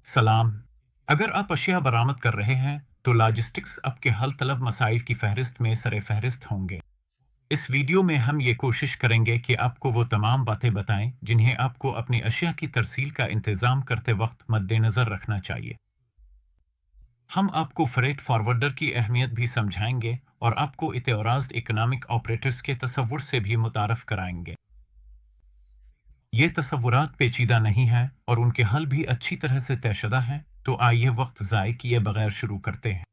सलाम। अगर आप अशिया बरामद कर रहे हैं तो लॉजिस्टिक्स आपके हल तलब मसाइल की फहरिस्त में सर फहरिस्त होंगे। इस वीडियो में हम ये कोशिश करेंगे कि आपको वो तमाम बातें बताएं जिन्हें आपको अपनी अशिया की तरसील का इंतज़ाम करते वक्त मद्देनज़र रखना चाहिए। हम आपको फ्रेट फॉरवर्डर की अहमियत भी समझाएंगे और आपको इतराज़ इकनॉमिक ऑपरेटर्स के तसव्वुर से भी मुतारफ़ कराएंगे। ये तसव्वुरात पेचीदा नहीं हैं और उनके हल भी अच्छी तरह से तयशुदा हैं, तो आइए वक्त ज़ाय किए बगैर शुरू करते हैं।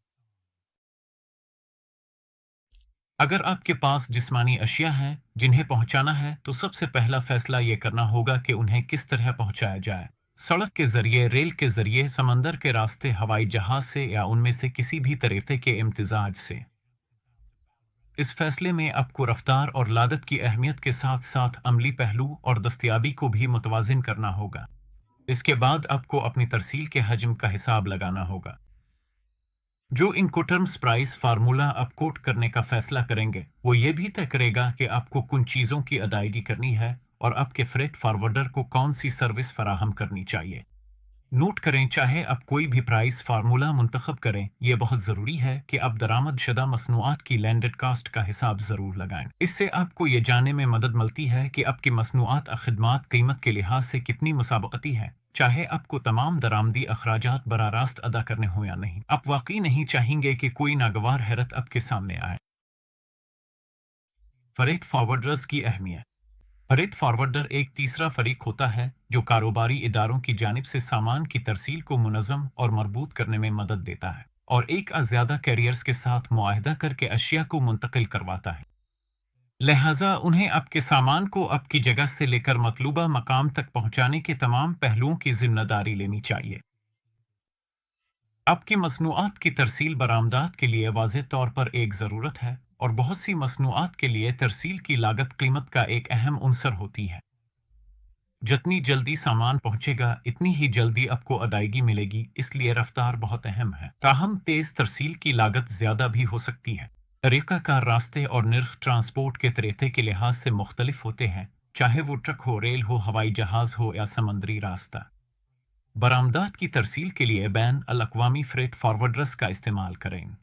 अगर आपके पास जिस्मानी अशिया हैं जिन्हें पहुंचाना है तो सबसे पहला फैसला ये करना होगा कि उन्हें किस तरह पहुंचाया जाए। सड़क के जरिए, रेल के जरिए, समंदर के रास्ते, हवाई जहाज से या उनमें से किसी भी तरीके के इम्तिजाज से। इस फैसले में आपको रफ्तार और लागत की अहमियत के साथ साथ अमली पहलू और दस्तयाबी को भी मुतवाजिन करना होगा। इसके बाद आपको अपनी तरसील के हजम का हिसाब लगाना होगा। जो इनकोटर्म्स प्राइस फार्मूला आप कोट करने का फैसला करेंगे वो ये भी तय करेगा कि आपको किन चीज़ों की अदायगी करनी है और आपके फ्रेट फॉरवर्डर को कौन सी सर्विस फराहम करनी चाहिए। नोट करें, चाहे आप कोई भी प्राइस फार्मूला मुंतखब करें, यह बहुत ज़रूरी है कि आप दरामद शुदा मसनूआत की लैंडेड कास्ट का हिसाब ज़रूर लगाएं। इससे आपको ये जानने में मदद मिलती है कि आपकी मसनूआत और खिदमात कीमत के लिहाज से कितनी मुसाबकती है, चाहे आपको तमाम दरामदी अखराजात बराह रास्त अदा करने हो या नहीं। आप वाकई नहीं चाहेंगे कि कोई नागवार हैरत आपके सामने आए। फ्रेट फॉरवर्डर्स की अहमियत। फ्रेट फॉरवर्डर एक तीसरा फरीक होता है जो कारोबारी इदारों की जानिब से सामान की तरसील को मुनज़्ज़म और मरबूत करने में मदद देता है और एक या ज़्यादा कैरियर्स के साथ मुआहदा करके अशिया को मुंतकिल करवाता है। लिहाजा उन्हें आपके सामान को आपकी जगह से लेकर मतलूबा मकाम तक पहुंचाने के तमाम पहलुओं की जिम्मेदारी लेनी चाहिए। आपकी मसनूआत की तरसील बरामदात के लिए वाज़ेह तौर पर एक ज़रूरत है और बहुत सी मसनूआत के लिए तरसील की लागत कीमत का एक अहम उनसर होती है। जितनी जल्दी सामान पहुंचेगा इतनी ही जल्दी आपको अदायगी मिलेगी, इसलिए रफ्तार बहुत अहम है। ताहम तेज तरसील की लागत ज़्यादा भी हो सकती है। तरीक़ाकार रास्ते और निर्ख ट्रांसपोर्ट के तरीक़े के लिहाज से मुख्तलिफ होते हैं, चाहे वो ट्रक हो, रेल हो, हवाई जहाज़ हो या समंदरी रास्ता। बरामदात की तरसील के लिए बैन अल अक़वामी फ्रेट फॉरवर्डर्स का इस्तेमाल करें।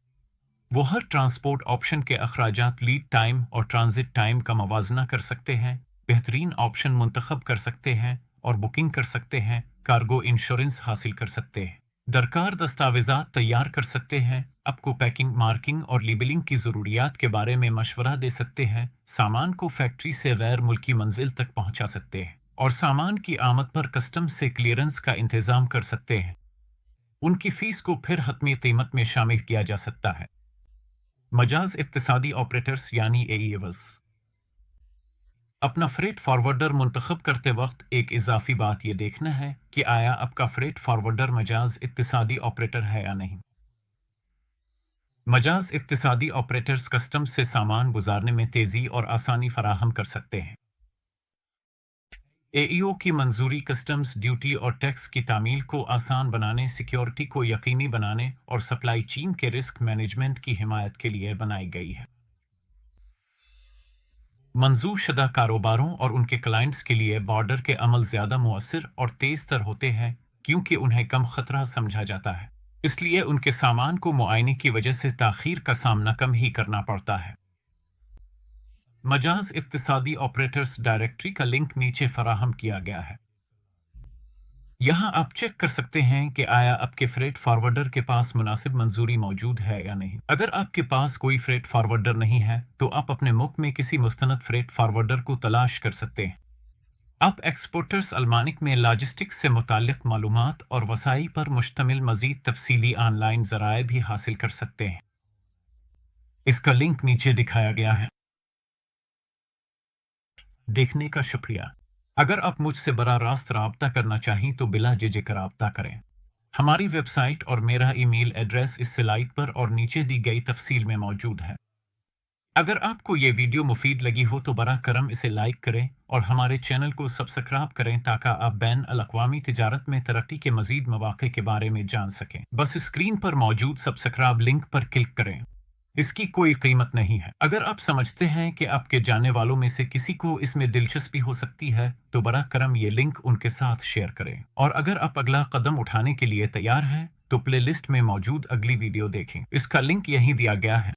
वो हर ट्रांसपोर्ट ऑप्शन के अखराजात, लीड टाइम और ट्रांजिट टाइम का मवाजना कर सकते हैं, बेहतरीन ऑप्शन मुंतखब कर सकते हैं और बुकिंग कर सकते हैं, कार्गो इंश्योरेंस हासिल कर सकते हैं, दरकार दस्तावेज़ात तैयार कर सकते हैं, आपको पैकिंग, मार्किंग और लेबलिंग की ज़रूरियात के बारे में मशवरा दे सकते हैं, सामान को फैक्ट्री से गैर मुल्की मंजिल तक पहुंचा सकते हैं और सामान की आमद पर कस्टम से क्लियरेंस का इंतज़ाम कर सकते हैं। उनकी फ़ीस को फिर हतमी कीमत में शामिल किया जा सकता है। मजाज इक्तिसादी ऑपरेटर्स यानी एईएवस। अपना फ्रेट फॉरवर्डर मुंतखब करते वक्त एक इजाफी बात यह देखना है कि आया आपका फ्रेट फॉरवर्डर मजाज इक्तिसादी ऑपरेटर है या नहीं। मजाज इक्तिसादी ऑपरेटर्स कस्टम्स से सामान गुजारने में तेज़ी और आसानी फराहम कर सकते हैं। एईओ की मंजूरी कस्टम्स ड्यूटी और टैक्स की तामील को आसान बनाने, सिक्योरिटी को यकीनी बनाने और सप्लाई चेन के रिस्क मैनेजमेंट की हिमायत के लिए बनाई गई है। मंजूर शुदा कारोबारों और उनके क्लाइंट्स के लिए बॉर्डर के अमल ज़्यादा मुअस्सिर और तेज़ तर होते हैं क्योंकि उन्हें कम खतरा समझा जाता है, इसलिए उनके सामान को मुआयने की वजह से ताख़ीर का सामना कम ही करना पड़ता है। मजाज इक्तिसादी ऑपरेटर्स डायरेक्टरी का लिंक नीचे फराहम किया गया है। यहाँ आप चेक कर सकते हैं कि आया आपके फ्रेट फॉरवर्डर के पास मुनासिब मंजूरी मौजूद है या नहीं। अगर आपके पास कोई फ्रेट फॉरवर्डर नहीं है तो आप अपने मुल्क में किसी मुस्तनद फ्रेट फॉरवर्डर को तलाश कर सकते हैं। आप एक्सपोर्टर्स अल्मानिक में लॉजिस्टिक्स से मुताल्लिक़ मालूमात और वसाई पर मुश्तमिल मज़ीद तफसीली ऑनलाइन ज़राए भी हासिल कर सकते हैं। इसका लिंक नीचे दिखाया गया है। देखने का शुक्रिया। अगर आप मुझसे बराह रास्त राब्ता करना चाहें तो बिला झिझक राब्ता करें। हमारी वेबसाइट और मेरा ईमेल एड्रेस इस स्लाइड पर और नीचे दी गई तफसील में मौजूद है। अगर आपको ये वीडियो मुफीद लगी हो तो बराह करम इसे लाइक करें और हमारे चैनल को सब्सक्राइब करें ताकि आप बैन अल अक़वामी तिजारत में तरक्की के मज़ीद मौक़े के बारे में जान सकें। बस स्क्रीन पर मौजूद सब्सक्राइब लिंक पर क्लिक करें। اس کی کوئی قیمت نہیں ہے۔ اگر آپ سمجھتے ہیں کہ آپ کے جاننے والوں میں سے کسی کو اس میں دلچسپی ہو سکتی ہے تو براہ کرم یہ لنک ان کے ساتھ شیئر کریں، اور اگر آپ اگلا قدم اٹھانے کے لیے تیار ہیں تو پلے لسٹ میں موجود اگلی ویڈیو دیکھیں، اس کا لنک یہیں دیا گیا ہے۔